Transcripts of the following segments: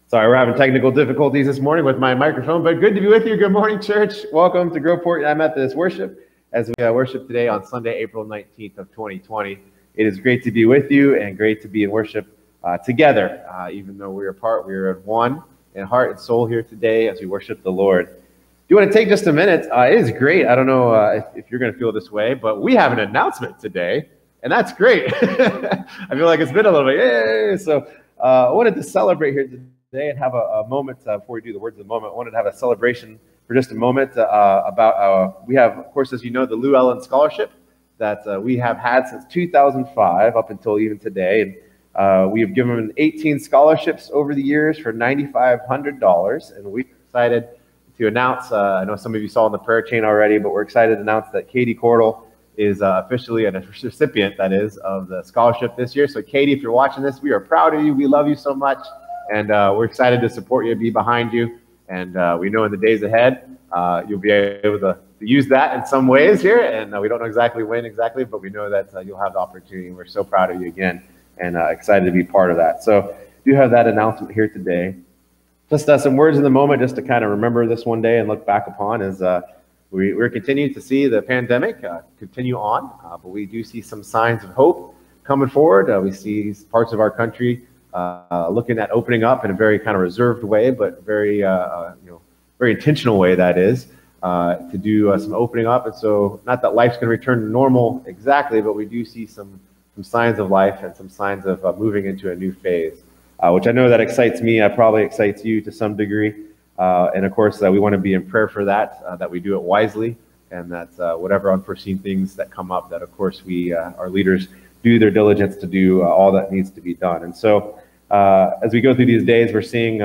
Sorry, we're having technical difficulties this morning with my microphone, but good to be with you. Good morning, church. Welcome to Groveport United Methodist Worship as we worship today on Sunday, April 19th of 2020. It is great to be with you and great to be in worship together. Even though we're apart, we are at one in heart and soul here today as we worship the Lord. Do you want to take just a minute? It is great. I don't know if you're going to feel this way, but we have an announcement today, and that's great. I feel like it's been a little bit, yay! So I wanted to celebrate here today and have a moment before we do the words of the moment. I wanted to have a celebration for just a moment about we have, of course, as you know, the Lou Ellen Scholarship that we have had since 2005 up until even today. And we have given 18 scholarships over the years for $9,500, and we're excited to announce, I know some of you saw in the prayer chain already, but we're excited to announce that Katie Cordell is officially a recipient, that is, of the scholarship this year. So Katie, if you're watching this, we are proud of you. We love you so much. And we're excited to support you, be behind you. And we know in the days ahead, you'll be able to use that in some ways here. And we don't know exactly when exactly, but we know that you'll have the opportunity. And we're so proud of you again and excited to be part of that. So do have that announcement here today. Just some words in the moment just to kind of remember this one day and look back upon is we're continuing to see the pandemic continue on, but we do see some signs of hope coming forward. We see parts of our country looking at opening up in a very kind of reserved way, but very very intentional way, that is, to do some opening up. And so not that life's going to return to normal exactly, but we do see some signs of life and some signs of moving into a new phase, which I know that excites me. Probably excites you to some degree. And of course, we want to be in prayer for that we do it wisely, and that whatever unforeseen things that come up, that of course our leaders do their diligence to do all that needs to be done. And so as we go through these days, we're seeing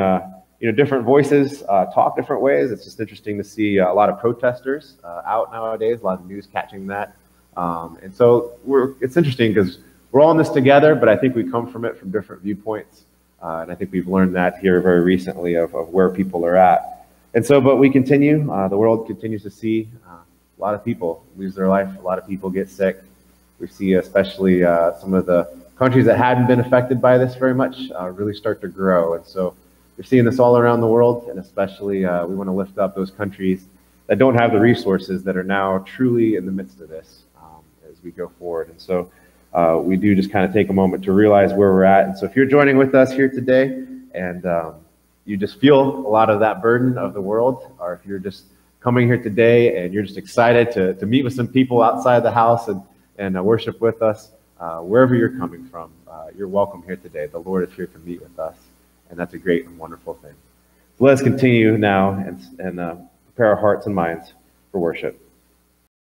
different voices talk different ways. It's just interesting to see a lot of protesters out nowadays, a lot of news catching that. And so it's interesting because we're all in this together, but I think we come from it from different viewpoints. And I think we've learned that here very recently of where people are at. And so, but we continue, the world continues to see a lot of people lose their life. A lot of people get sick. We see especially some of the countries that hadn't been affected by this very much really start to grow. And so we're seeing this all around the world, and especially we want to lift up those countries that don't have the resources that are now truly in the midst of this as we go forward. And so we do just kind of take a moment to realize where we're at. And so if you're joining with us here today and you just feel a lot of that burden of the world, or if you're just coming here today and you're just excited to meet with some people outside the house and worship with us, wherever you're coming from, you're welcome here today. The Lord is here to meet with us, and that's a great and wonderful thing. So let us continue now and prepare our hearts and minds for worship.